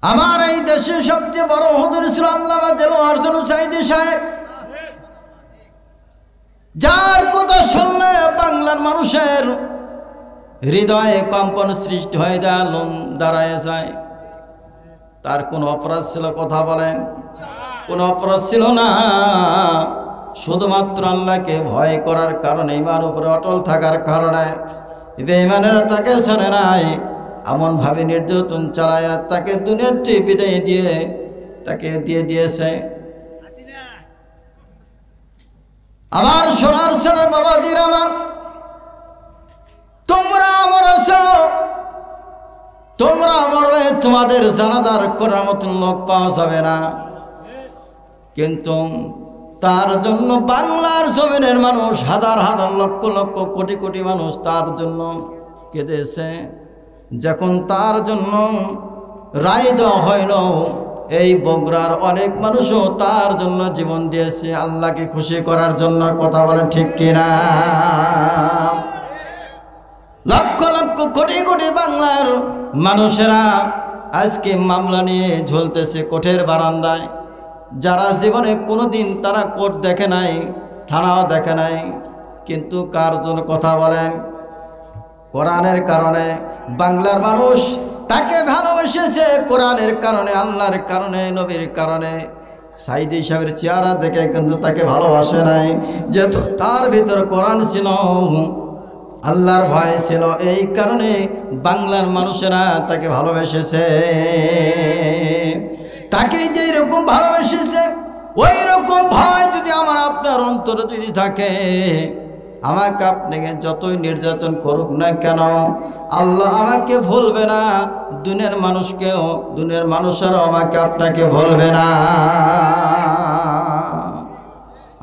আমার এই দেশে সবচেয়ে বড় হুজুর ছিল আল্লামা দেলোয়ার হোসেন সাঈদী সাহেব, যার কথা শুনলে বাংলার মানুষের হৃদয়ে কম্পন সৃষ্টি হয়ে যায়, লোম দাঁড়ায় যায়। তার কোন অপরাধ ছিল? কথা বলেন, কোন অপরাধ ছিল না। শুধুমাত্র আল্লাহকে ভয় করার কারণে, ইমান উপরে অটল থাকার কারণে বেঈমানেরা তাকে শোনে নাই, এমনভাবে নির্যাতন চালায় তাকে দুনিয়ার থেকে বিদায় দিয়ে তাকে দিয়ে দিয়েছে। আমার সোনার ছেলে বাবাজির আমার, তোমরা আমার আছো, তোমরা মরবে, তোমাদের জানাজার করার মতন লোক পাওয়া যাবে না। কিন্তু তার জন্য বাংলার জমিনের মানুষ, হাজার হাজার লক্ষ লক্ষ কোটি কোটি মানুষ তার জন্য কেঁদেছে। যখন তার জন্য রায় দেওয়া হইল, এই বগুড়ার অনেক মানুষও তার জন্য জীবন দিয়েছে আল্লাহকে খুশি করার জন্য। কথা বলেন ঠিক কিনা? লক্ষ লক্ষ কোটি কোটি বাংলার মানুষেরা আজকে মামলা নিয়ে ঝুলতেছে কোর্টের বারান্দায়, যারা জীবনে কোনোদিন তারা কোর্ট দেখে নাই, থানাও দেখে নাই। কিন্তু কার জন্য? কথা বলেন, কোরআনের কারণে বাংলার মানুষ তাকে ভালোবেসেছে, কোরআনের কারণে, আল্লাহর কারণে, নবীর কারণে। সাঈদী সাহেবের চেহারা দেখে কিন্তু তাকে ভালোবাসে নাই, যেহেতু তার ভিতর কোরআন ছিল, আল্লাহর ভয় ছিল, এই কারণে বাংলার মানুষেরা তাকে ভালোবেসেছে। তাকে যেই রকম ভালোবেসেছে, ওই রকম ভয় যদি আমার আপনার অন্তরে যদি থাকে, আমাকে আপনাকে যতই নির্যাতন করুক না কেন, আল্লাহ আমাকে ভুলবে না, দুনিয়ার মানুষকেও, দুনিয়ার মানুষেরাও আমাকে আপনাকে ভুলবে না।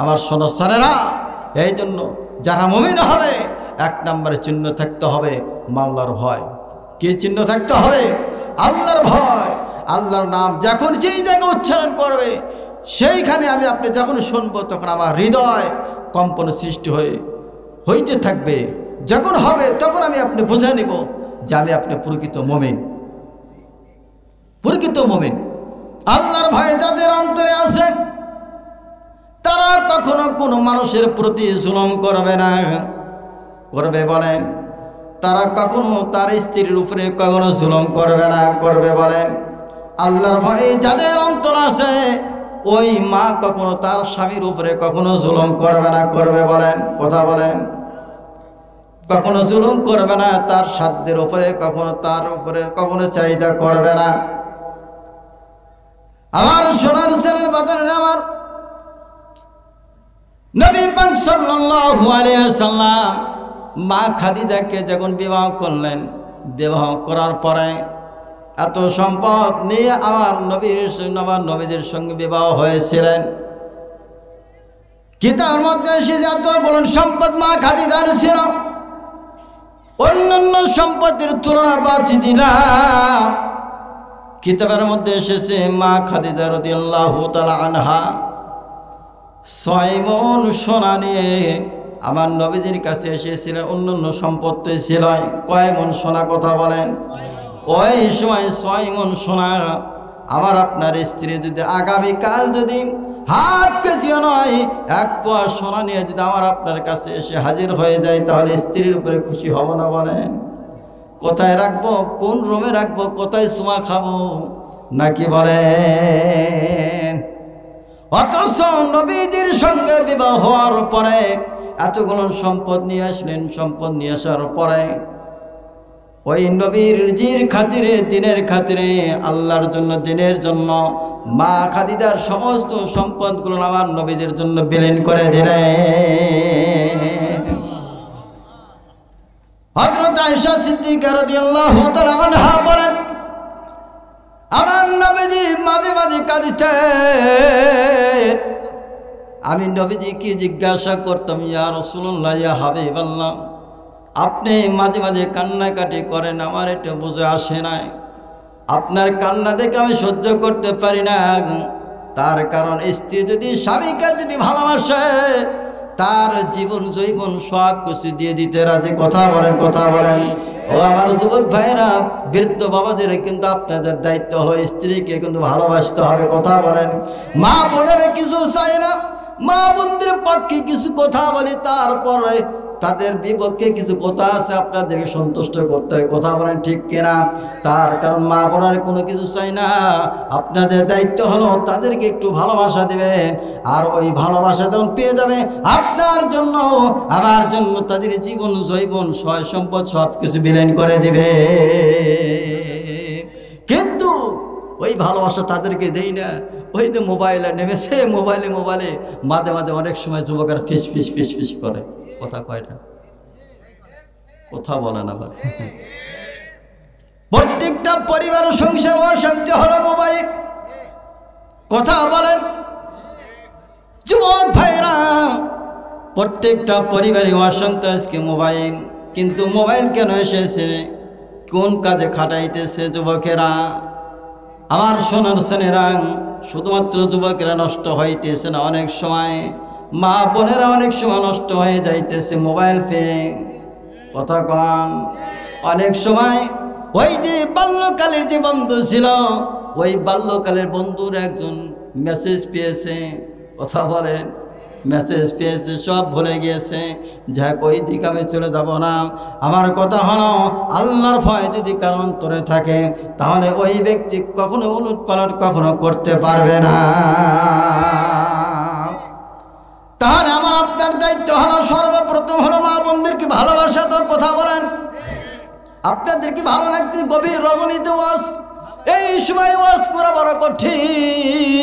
আমার সোনা সারেরা, এই জন্য যারা মুমিন হবে, এক নম্বরে চিহ্ন থাকতে হবে মাওলার ভয়। কি চিহ্ন থাকতে হবে? আল্লাহর ভয়। আল্লাহর নাম যখন যেই জায়গায় উচ্চারণ করবে, সেইখানে আমি আপনি যখন শুনবো, তখন আমার হৃদয় কম্পন সৃষ্টি হইতে থাকবে। যখন হবে তখন আমি আপনি বুঝে নিব যে আমি আপনি প্রকৃত মুমিন, প্রকৃত মুমিন। আল্লাহর ভয় যাদের অন্তরে আছে, তারা কখনো কোনো মানুষের প্রতি জুলুম করবে না। করবে বলেন? তারা কখনো তার স্ত্রীর উপরে কখনো জুলুম করবে না। করবে বলেন? আল্লাহর ভয়ে যাদের অন্তর আছে, ওই মা কখনো তার স্বামীর উপরে কখনো জুলুম করবে না। করবে বলেন? কথা বলেন। কখনো জুলুম করবে না, তার সাধ্যের উপরে কখনো, তার উপরে কখনো চাহিদা করবে না। আমার সোনার ছেলের বাজারে আমার নবী পাক সাল্লাল্লাহু আলাইহি ওয়াসাল্লাম মা খাদিজাকে যখন বিবাহ করলেন, বিবাহ করার পরে এত সম্পদ নিয়ে আমার নবীদের সঙ্গে বিবাহ হয়েছিলেন। কিতাবের মধ্যে এসে যত বলুন সম্পদ মা খাদিজার ছিল, অন্যান্য সম্পদের তুলনা বাদ দিলাম। কিতাবের মধ্যে এসেছে মা খাদিজা রাদিয়াল্লাহু তাআলা আনহা 6 মণ সোনা নিয়ে আমার নবীজির কাছে এসেছিলেন। অন্যান্য সম্পত্তি ছিল কয় মণ সোনা? কথা বলেন। ওই সময় 6 মণ সোনা আমার আপনার স্ত্রী যদি আগামীকাল যদি হাফ কেজিও নয়, 1 পোয়া সোনা নিয়ে যদি আমার আপনার কাছে এসে হাজির হয়ে যায়, তাহলে স্ত্রীর উপরে খুশি হব না? বলেন। কোথায় রাখবো? কোন রুমে রাখবো? কোথায় চুমা খাবো? নাকি বলেন? অথচ নবীজির সঙ্গে বিবাহ হওয়ার পরে এতগুলো সম্পদ নিয়ে আসলেন। সম্পদ নিয়ে আসার পরে ওই নবীর জির খাতিরে, দিনের খাতিরে, আল্লাহর জন্য, দিনের জন্য মা খাদিজার সমস্ত সম্পদগুলো আমার নবীদের জন্য বিলীন করে দিলেন। হযরত আয়েশা সিদ্দিকা রাদিয়াল্লাহু তাআলা আনহা বলেন, আমার নবীজি মাঝে মাঝে কাঁদিতেন। আমি নবীজিকে জিজ্ঞাসা করতাম, ইয়া রাসূলুল্লাহ, ইয়া হাবিবাল্লাহ, আপনি মাঝে মাঝে কান্নাকাটি করেন, আমার এটা বুঝে আসে না। আপনার কান্না দেখে আমি সহ্য করতে পারি না। তার কারণ স্ত্রী যদি স্বামীকে যদি ভালোবাসে, তার জীবন জৈবন সব কিছু দিয়ে দিতে রাজি। কথা বলেন, কথা বলেন। ও আমার যুবক ভাইরা, বৃদ্ধ বাবাজিরা কিন্তু আপনাদের দায়িত্ব হয় স্ত্রীকে কিন্তু ভালোবাসতে হবে। কথা বলেন। মা বোনের কিছু চাই না, মা বোনদের পক্ষে কিছু কথা বলি, তারপরে তাদের বিপক্ষে কিছু কথা আছে আপনাদেরকে সন্তুষ্ট করতে হয়। কথা বলেন ঠিক কিনা? তার কারণ মা বোনের কোনো কিছু চাই না, আপনাদের দায়িত্ব হলো তাদেরকে একটু ভালোবাসা দেবেন। আর ওই ভালোবাসা যখন পেয়ে যাবে আপনার জন্য আমার জন্য তাদের জীবন জৈবন সয় সম্পদ সব কিছু বিলীন করে দিবে। কিন্তু ওই ভালোবাসা তাদেরকে দেই না। ওই যে মোবাইলে নেমেছে, মোবাইলে মাঝে মাঝে অনেক সময় যুবকেরা ফিস ফিস ফিস ফিস করে। কথা কয় না, কথা বলে না। আবার প্রত্যেকটা পরিবার সংসার অশান্তি হলো মোবাইল। কথা বলেন যুবক ভাইরা, প্রত্যেকটা পরিবারে অশান্তি আজকে মোবাইল। কিন্তু মোবাইল কেন এসেছে, কোন কাজে খাটাইতেছে যুবকেরা? আমার সোনার সেনেরা, শুধুমাত্র যুবকেরা নষ্ট হইতেছে না, অনেক সময় মা বোনেরা অনেক সময় নষ্ট হয়ে যাইতেছে মোবাইল পেয়ে। কথা কম। অনেক সময় ওই যে বাল্যকালের যে বন্ধু ছিল, ওই বাল্যকালের বন্ধুর একজন মেসেজ পেয়েছে। কথা বলেন, মেসেজ পেয়েছে, সব ভুলে গিয়েছে। যাক, ওই দিকে আমি চলে যাব না। আমার কথা হলো, আল্লাহর ভয় যদি কারো অন্তরে থাকে তাহলে ওই ব্যক্তি কখনো উলট পালট কখনো করতে পারবে না। তাহলে আমার আপনার দায়িত্ব হলো, সর্বপ্রথম হলো মা বোনদেরকে ভালোবাসা। তো কথা বলেন, আপনাদেরকে ভালো লাগতে গভীর রজনীতে ওয়াজ, এই সময় ওয়াজ করা বড় কঠিন।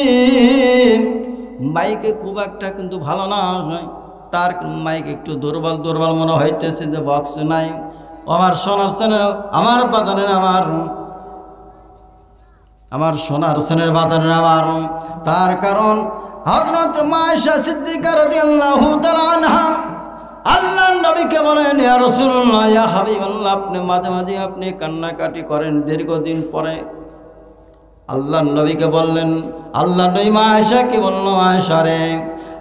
মাইকে খুব একটা কিন্তু ভালো না হয়, তার মাইক একটু দুর্বল দুর্বল মনে হইতেছে, যে বক্স নাই। আমার সোনার সেনে, আমার বাজানের, আমার সোনার সেনের বাজানের আমার। তার কারণ হযরত আয়েশা সিদ্দিকা রাদিয়াল্লাহু তাআলা আনহা আল্লাহর নবীকে বলেন, ইয়া রাসূলুল্লাহ, ইয়া হাবিবাল্লাহ, আপনি মাঝে মাঝে আপনি কান্নাকাটি করেন দীর্ঘদিন পরে। আল্লাহর নবীকে বললেন, আল্লাহর নবী মা আয়েশাকে বলল, আয়েশা রে,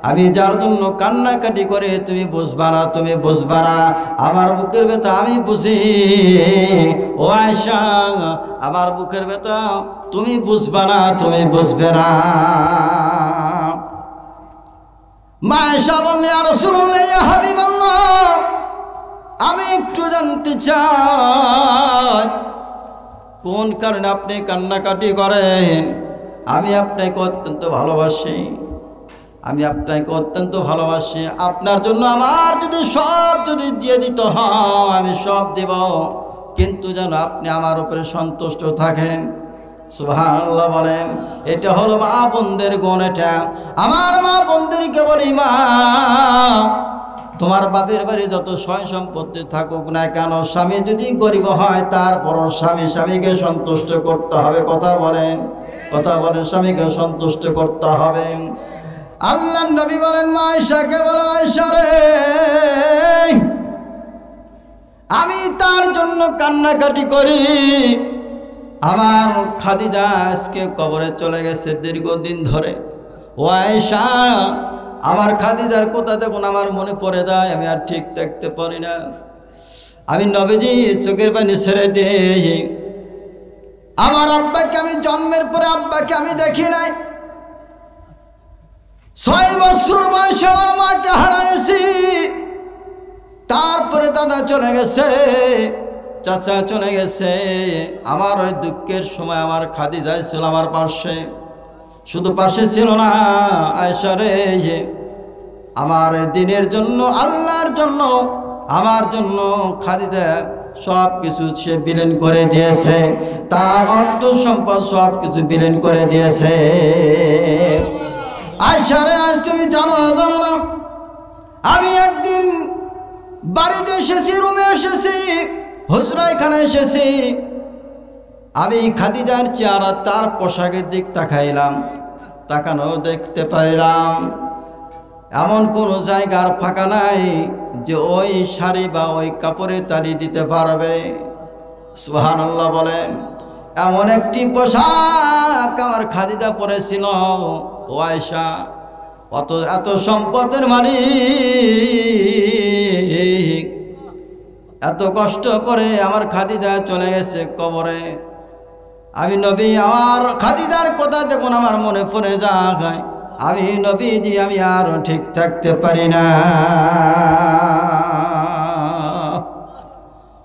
আমি যার জন্য কান্নাকাটি করে তুমি বুঝবা না, তুমি বুঝবা না, আমার বুকের ব্যথা আমি বুঝি। ও আয়েশা, আমার বুকের ব্যথা তুমি বুঝবা না, তুমি বুঝবে না। মা আয়েশা বললেন, ইয়া রাসূলুল্লাহ, ইয়া হাবিবাল্লাহ, আমি একটু জানতে চাই কোন কারণে আপনি কান্নাকাটি করেন? আমি আপনাকে অত্যন্ত ভালোবাসি, আমি আপনাকে অত্যন্ত ভালোবাসি। আপনার জন্য আমার যদি সব যদি দিয়ে দিতে হয় আমি সব দেব, কিন্তু যেন আপনি আমার উপরে সন্তুষ্ট থাকেন। সুবহানাল্লাহ বলেন। এটা হলো মা বোনদের গুণ। এটা আমার মা বোনদেরকে বলি, মা, তোমার বাপের বাড়ি যত সয় সম্পত্তি থাকুক না কেন, স্বামী যদি গরিব হয় তারপরও স্বামীকে সন্তুষ্ট করতে হবে। কথা বলেন, কথা বলেন, স্বামীকে সন্তুষ্ট করতে হবে। আল্লাহর নবী বলেন, মা আয়েশাকে বলো, আয়েশা রে, আমি তার জন্য কান্নাকাটি করি। আমার খাদিজা আজকে কবরে চলে গেছে দীর্ঘদিন ধরে। ও আয়েশা, আমার খাদিজার কথা দেখুন আমার মনে পড়ে যায়, আমি আর ঠিক দেখতে পারি না। আমি নবীজি চোখের পানি ছেড়ে দিই। আমার আব্বাকে আমি জন্মের পরে আব্বাকে আমি দেখি নাই। 6 বছর বয়সে আমার মাকে হারাইছি। তারপরে দাদা চলে গেছে, চাচা চলে গেছে। আমার ওই দুঃখের সময় আমার খাদিজা ছিল আমার পাশে। শুধু পাশে ছিল না, আয়েশা রে, আমার দিনের জন্য, আল্লাহর জন্য, আমার জন্য খাদিজা সব কিছু সে বিলীন করে দিয়েছে। তার অর্থ সম্পদ সব কিছু বিলীন করে দিয়েছে। আয়েশা রে, আজ তুমি জানো না জানো না, আমি একদিন বাড়িতে এসেছি, রুমে এসেছি, হুজরাখানে এসেছি। আমি খাদিজার চেহারা, তার পোশাকের দিক তাকাইলাম, তাকানো দেখতে পারিলাম এমন কোনো জায়গার ফাঁকা নাই যে ওই শাড়ি বা ওই কাপড়ে তালি দিতে পারবে। সুবহানাল্লাহ বলেন। এমন একটি পোশাক আমার খাদিজা পরেছিল। ও আয়েশা, এত সম্পদের মালিক এত কষ্ট করে আমার খাদিজা চলে গেছে কবরে। আমি নবী আমার খাদিজার কথা যখন আমার মনে পড়ে যায়, আমি নবীজি আমি আর ঠিক থাকতে পারি না।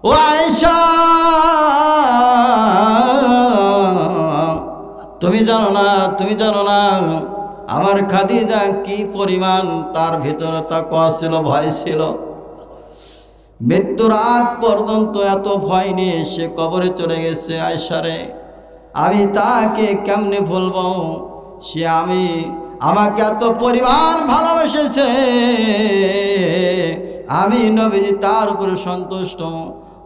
ও আয়েশা, তুমি জানো না আমার খাদিজা কি পরিমাণ তার ভিতরে তাকওয়া ছিল, ভয় ছিল। মৃত্যুর আগ পর্যন্ত এত ভয় নিয়ে সে কবরে চলে গেছে। আয়েশারে আমি তাকে কেমনে ভুলবো? সে আমাকে এত পরিমাণ ভালোবেসেছে, আমি নবীজি তার উপরে সন্তুষ্ট।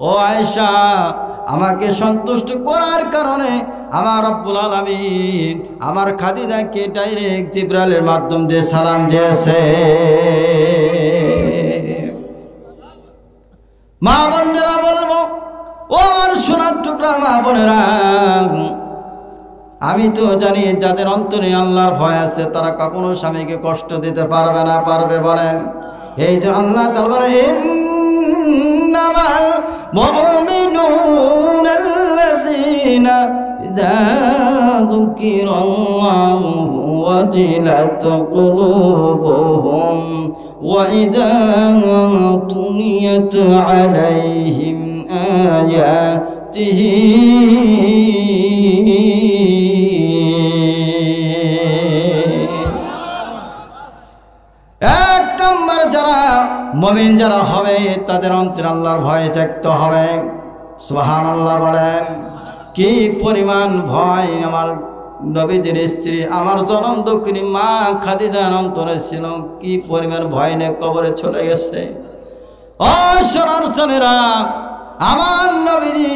ও আয়েশা, আমাকে সন্তুষ্ট করার কারণে আমার রব্বুল আলামিন আমার খাদিজাকে ডাইরেক্ট জিবরাইলের মাধ্যম দিয়ে সালাম দিয়েছে। মা বোনেরা বলবো, ও আমার সোনার টুকরা মা বোনেরা, আমি তো জানি যাদের অন্তরে আল্লাহর ভয় আছে তারা কখনো স্বামীকে কষ্ট দিতে পারবে না। পারবে বলেন? এই যে আল্লাহ তাআলা বলেন, ইন্নামাল মুমিনুনাল্লাযীনা ইযা যুকিরাল্লাহু ওয়াজিলাত কুলুবুহুম ওয়া ইযা তুলিয়াত আলাইহিম আয়াতিহি যারা মুমিন যারা হবে তাদের অন্তরে আল্লাহর ভয় থাকতে হবে। সুবহানাল্লাহ বলেন। কি পরিমাণ ভয় আমার নবীজির স্ত্রী আমার জনম দক্ষিণী মা খাদিজার অন্তরে ছিল, কি পরিমাণ ভয় নিয়ে কবরে চলে গেছে। ও সোনার সোনেরা, আমার নবীজি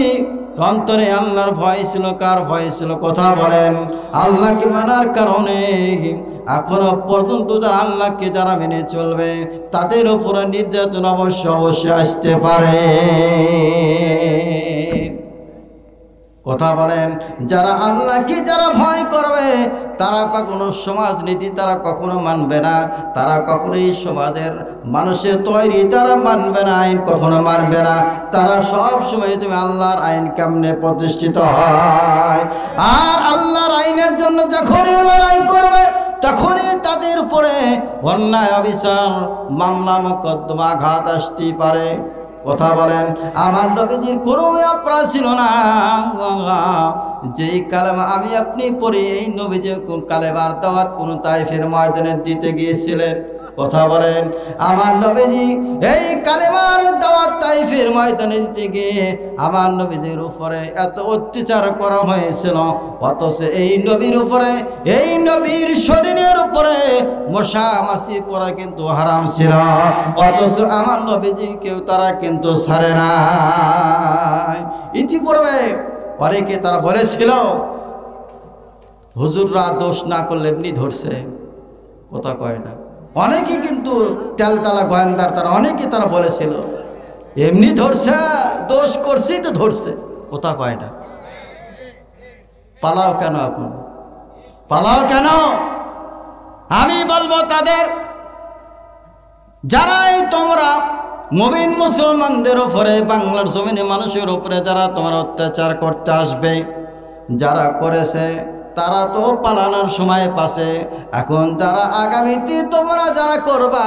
অন্তরে আল্লাহর ভয় ছিল। কার ভয় ছিল? কথা বলেন। আল্লাহকে মানার কারণে এখনো পর্যন্ত যারা আল্লাহকে যারা মেনে চলবে তাদের উপরে নির্যাতন অবশ্যই আসতে পারে। কথা বলেন। যারা আল্লাহকে যারা ভয় করবে তারা কখনো সমাজনীতি তারা কখনো মানবে না, তারা কখনোই সমাজের মানুষের তৈরি তারা মানবে না, আইন কখনো মানবে না। তারা সব সময় তুমি আল্লাহর আইন কেমনে প্রতিষ্ঠিত হয়, আর আল্লাহর আইনের জন্য যখনই লড়াই করবে তখনই তাদের উপরে অন্যায় অবিচার মামলা মোকদ্দমা আঘাত আসতেই পারে। কথা বলেন। আমার নবীজির কোনো অপরাধ ছিল না। যেই কালেমা আমি আপনি পড়ি, এই নবীজি কালেমার দাওয়াত কোন তাইফের ময়দানে দিতে গিয়েছিলেন। কথা বলেন। আমার নবীজি এই কালেমার দাওয়াত তাইফের ময়দানে দিতে গিয়ে আমার নবীজির উপরে এত অত্যাচার করা হয়েছিল, অথচ এই নবীর উপরে এই নবীর শরীরের উপরে মশা মাছি পড়া কিন্তু হারাম ছিল, অথচ আমার নবীজি কেউ তারা কিন্তু ছাড়ে না। ইতিপূর্বে অনেকে তারা বলেছিল হুজুররা দোষ না করলে এমনি ধরছে। কথা কয় না। অনেকে কিন্তু তেলতালা গোয়েন্দার তারা অনেকে তারা বলেছিল এমনি ধরছে, দোষ করছি তো ধরছে। কথা কয় না। পালাও কেন? এখন পালাও কেন? আমি বলবো তাদের যারাই তোমরা মুমিন মুসলমানদের উপরে বাংলার জমিনে মানুষের উপরে যারা তোমরা অত্যাচার করতে আসবে, যারা করেছে তারা তো পালানোর সময় পাশে। এখন যারা আগামীতে তোমরা যারা করবা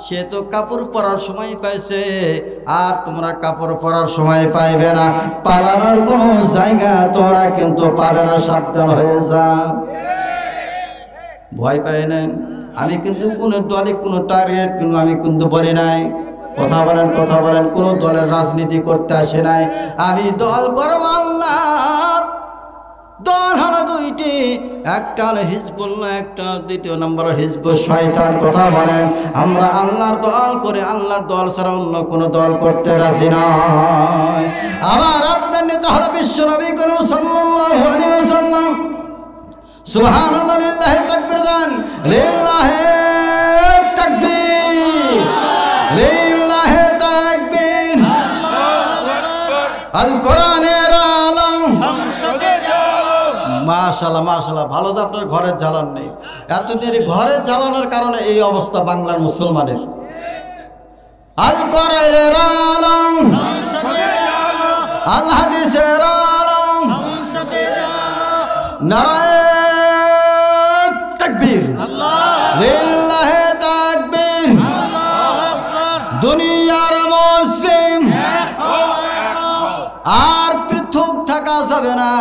সে তো কাপড় পরার সময় পাইছে, আর তোমরা কাপড় পরার সময় পাইবে না। পালানোর কোনো জায়গা তোমরা কিন্তু পাবে না। সাবধান হয়ে যাও। ভয় পাই নেন। আমি কিন্তু কোনো দলে কোনো টার্গেট আমি কিন্তু বলি নাই। কথা বলেন, কথা বলেন। কোনো দলের রাজনীতি করতে আসে নাই। আমি দল করব আল্লাহর। দল হলো দুইটি, একটা হলো হিজবুল্লাহ, একটা দ্বিতীয় নম্বর হিজবুল শয়তান। কথা বলেন। আমরা আল্লাহর দল করে আল্লাহর দল ছাড়া অন্য কোনো দল করতে রাজি নয়। আমার আপনার নেতা হলো বিশ্বনবী করিম সাল্লাল্লাহু আলাইহি ওয়াসাল্লাম। সুবহানাল্লাহ, লিল্লাহি তাকবীর দেন। লিল্লাহি তাকবীর, লিল্লাহি তাকবীর। আল কোরআনের আলম, মাশাআল্লাহ মাশাআল্লাহ, ভালো যে আপনার ঘরের জ্বালান নেই। এতদিন ঘরের জ্বালানোর কারণে এই অবস্থা বাংলার মুসলমানের। আল কোরআনের আলম, আল হাদিসের আলম, নারায়ে তাকবীর, লিল্লাহে তাকবীর। দুনিয়ার মুসলিম আর পৃথক থাকা যাবে না।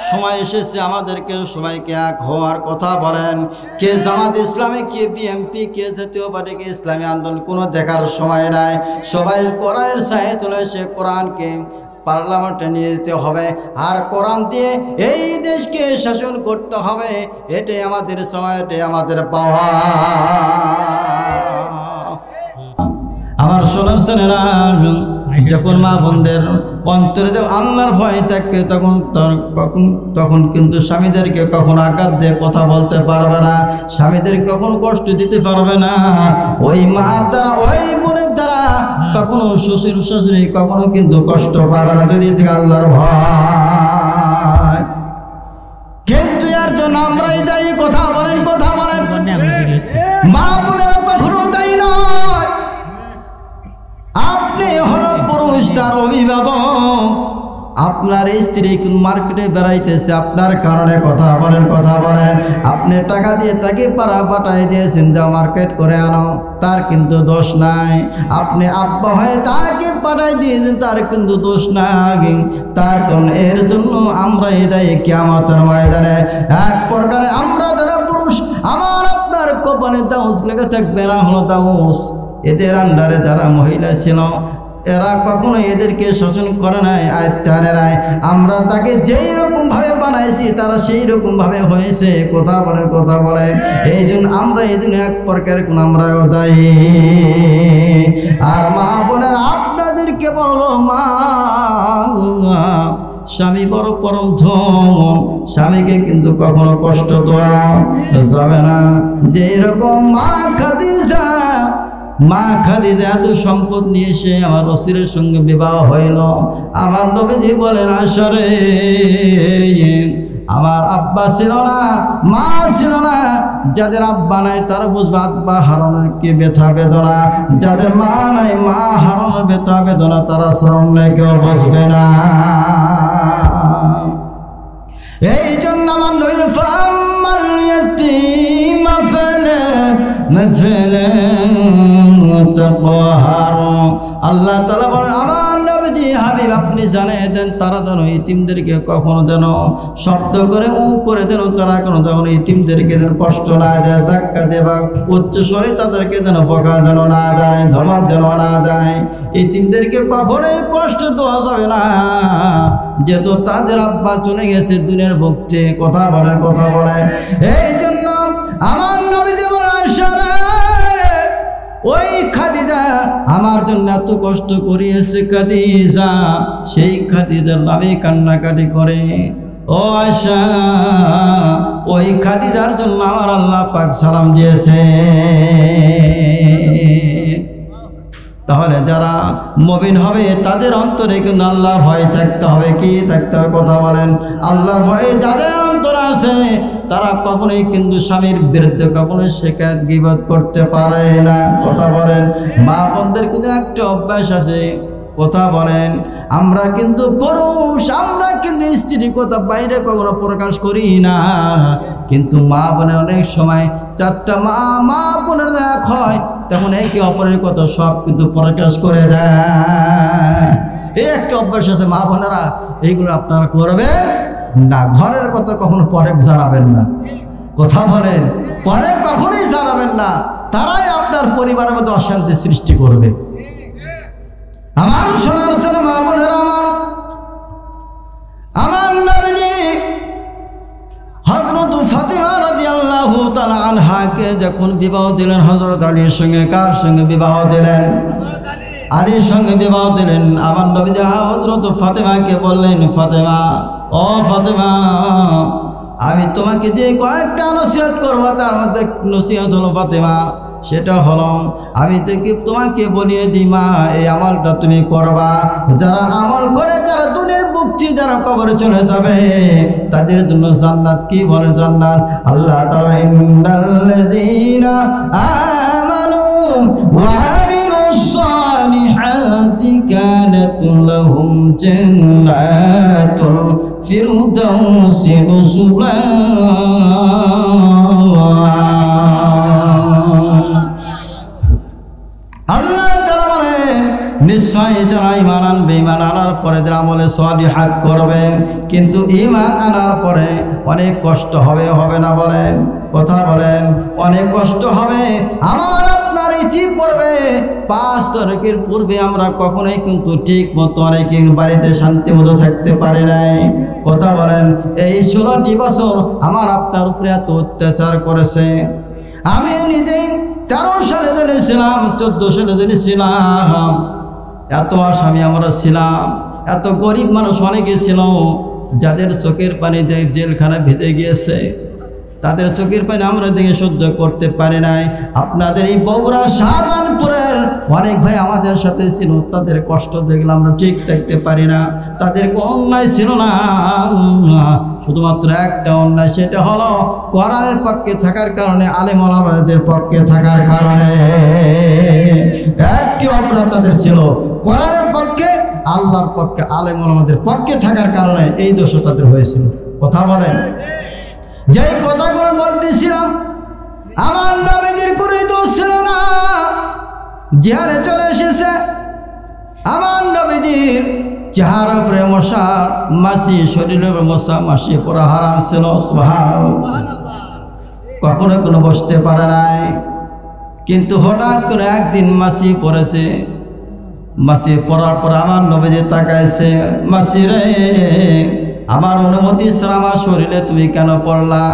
সময় এসেছে আমাদেরকে সবাইকে এক হওয়ার কথা বলেন। কে জামাত ইসলামী, কে বিএনপি, কে জাতীয় পার্টি, কে ইসলামী আন্দোলন, কোনো দেখার সময় নাই। সবাই কোরআনের ছায়ায় চলে এসে কোরআনকে পার্লামেন্টে নিয়ে যেতে হবে, আর কোরআন দিয়ে এই দেশকে শাসন করতে হবে। এটাই আমাদের সময়, এটাই আমাদের পাওয়া। আমার সোনার ছেলেরা, যখন মা বোনদের অন্তরে আল্লাহর ভয় থাকবে তখন কিন্তু স্বামীদেরকে কখনো আঘাত দিয়ে কথা বলতে পারবে না, স্বামীদের কখনো কষ্ট দিতে পারবে না। ওই মা দ্বারা, ওই বোনের দ্বারা কখনো শ্বশুর শাশুড়ি কখনো কিন্তু কষ্ট পাবে না, যদি থেকে আল্লাহর ভয়। কিন্তু এর জন্য আমরাই দায়ী। কথা বলেন, কথা বলেন। মা বোনের কখনো দায়ী নয়। আপনি হলো পুরুষ, তার অভিভাবক। আপনার স্ত্রী কিন্তু মার্কেটে বেড়াইতেছে আপনার কারণে। কথা বলেন, কথা বলেন। আপনি টাকা দিয়ে তাকে পাড়া পাঠাই দিয়েছেন, যাও মার্কেট করে আনো, তার কিন্তু দোষ নাই। আপনি আব্বা হয়ে তাকে পাঠাই দিয়েছেন, তার কিন্তু দোষ নাই। তার কারণ এর জন্য আমরা এটাই কিয়ামতের ময়দানে এক প্রকারে আমরা যারা পুরুষ, আমার আপনার কপালে দাউস লেগে থাকবে না। হলো দাউস, এদের আন্ডারে যারা মহিলা ছিল এরা কখনো এদেরকে শাসন করে নাই, আয়ত্তে আনে নাই। আমরা তাকে যেই রকম ভাবে বানাইছি তারা সেই রকম ভাবে হয়েছে। কথা বলেন, কথা বলেন। এই জন্য আমরা এই জন্য এক প্রকার কোন আমরাও দায়ী। আর মা বোনের আপনাদেরকে বলবো, মা স্বামী বড় পরম ধন, স্বামীকে কিন্তু কখনো কষ্ট দেওয়া যাবে না। যে রকম মা খাদিজা, মা খাদিজা এত সম্পদ নিয়ে এসে আমার রাসূলের সঙ্গে বিবাহ হইল। আমার নবীজি বলেন, আসরে আমার আব্বা ছিল না, মা ছিল না। যাদের আব্বা নাই তারা বুঝবে আব্বা হারানোর কি ব্যথা বেদনা, যাদের মা নাই, মা হারানোর ব্যথা বেদনা তারা সামনে কেউ বুঝবে না। এই জন্য আমার নবী ফাম্মাল ইয়াতীম ফালা তাকহার। আল্লাহ তাআলা বলেন, আমার নবীজি হাবিব আপনি জানিয়ে দেন তারা যেন ইতিমদেরকে কখনো যেন শব্দ করে উপরে যেন তারা কোনো যেন ইতিমদেরকে যেন কষ্ট না যায়, ধাক্কা দেবা উচ্চ স্বরে তাদেরকে যেন বকা যেন না যায়, ধমক যেন না যায়। ইতিমদেরকে কখনোই কষ্ট দেওয়া যাবে না, যেহেতু তাদের আব্বা চলে গেছে দুনিয়ার ভক্তি। কথা বলেন, কথা বলেন। এই জন্য আমার নবীজি বলেন, ওই খাদিজা আমার জন্য এত কষ্ট করিয়েছে খাদিজা, সেই খাদিজার নামে কান্নাকাটি করে। ও আয়েশা, ওই খাদিজার জন্য আমার আল্লাহ পাক সালাম দিয়েছে। তাহলে যারা মুমিন হবে তাদের অন্তরে কিন্তু আল্লাহর ভয় থাকতে হবে। কি থাকতে হবে? কথা বলেন। আল্লাহর ভয়ে যাদের অন্তরে আছে তারা কখনোই কিন্তু স্বামীর বিরুদ্ধে কখনোই শিকায়ত গীবত করতে পারে না। কথা বলেন। মা বোনদের কিন্তু একটা অভ্যাস আছে। কথা বলেন। আমরা কিন্তু পুরুষ, আমরা কিন্তু স্ত্রীর কথা বাইরে কখনো প্রকাশ করি না, কিন্তু মা বোনের অনেক সময় চারটা মা বোনের এক হয় তখন একে অপরের কথা সব কিন্তু প্রকাশ করে দেয়। এই একটা অভ্যাস আছে মা বোনেরা, এইগুলো আপনারা করবেন না। ঘরের কথা কখনো পরে জানাবেন না। কথা বলেন। পরে কখনোই জানাবেন না, তারাই আপনার পরিবারের মধ্যে অশান্তি সৃষ্টি করবে। আমার সোনার ছেলে মা বোনেরা, আমার নবীজি হযরত ফাতিমা রাদিয়াল্লাহু তাআলা আনহাকে যখন বিবাহ দিলেন, হযরত আলীর সঙ্গে কার সঙ্গে বিবাহ দিলেন? আলীর সঙ্গে বিবাহ দিলেন। আমার নবীজি হযরত ফাতিমাকে বললেন, ফাতিমা, ও ফাতিমা, আমি তোমাকে যে কয়েকটা নসিহত করবো তার মধ্যে নসিহত হলো, ফাতিমা সেটা হলো আমি তোমাকে বলিয়ে দিই মা, এই আমলটা তুমি করবা। যারা আমল করে, যারা দুনিয়ার মুক্তি, যারা কবরে চলে যাবে, তাদের জন্য জান্নাত। কি বলে জান্নাত? আল্লাহ তাআলা ইন্নাল্লাযীনা আমানু ওয়া আমিলুস সালিহাতি কানাত লাহুম জান্নাতুল ফিরদাউসি নুজুলা। আল্লাহ তাআলা বলেন নিশ্চয় যারা ঈমান আনবে, ঈমান আনার পরে যারা আমলে সালিহাত করবে, কিন্তু ঈমান আনার পরে অনেক কষ্ট হবে, হবে না বলেন? কথা বলেন, অনেক কষ্ট হবে। আমার আপনার ইতি পড়বে 5 তারিখের পূর্বে আমরা কখনোই কিন্তু ঠিক মতো অনেকে বাড়িতে শান্তি মতো থাকতে পারি নাই। কথা বলেন, এই 16টি বছর আমার আপনার উপরে এত অত্যাচার করেছে। আমি নিজেই 13 সালে জেলেছিলাম, 14 সালে জেলেছিলাম। এত আসামি আমরা ছিলাম, এত গরিব মানুষ অনেকে ছিল যাদের চোখের পানি দিয়ে জেলখানা ভিজে গিয়েছে। তাদের চোখের পানি আমরা দেখে সহ্য করতে পারি নাই। আপনাদের এই বগুড়া শাহজাহানপুরের অনেক ভাই আমাদের সাথে ছিল, তাদের কষ্ট দেখলে আমরা ঠিক থাকতে পারি না। তাদের অন্যায় ছিল না, শুধুমাত্র একটা অন্যায়, সেটা হলো কোরআনের পক্ষে থাকার কারণে, আলেম ওলামাদের পক্ষে থাকার কারণে একটি অপরাধ তাদের ছিল। কোরআনের পক্ষে, আল্লাহর পক্ষে, আলেম ওলামাদের পক্ষে থাকার কারণে এই দোষ তাদের হয়েছিল। কথা বলেন, যেই কথাগুলো বলতেছিলাম, আমার নবীদের কোনো দোষ ছিল না। জিহারে চলে এসেছে, আমার নবীজির চেহারা উপরে মশা মাছি, শরীরের মশা মাছি পড়া হারাম ছিল। সুবহানাল্লাহ। কখনো কোনো বসতে পারে নাই, কিন্তু হঠাৎ করে একদিন মাছি পড়েছে। মাছি পড়ার পর আমার নবীজি তাকাইছে, মাছি রে, আমার অনুমতি ছাড়া আমার শরীরে তুমি কেন পড়লা?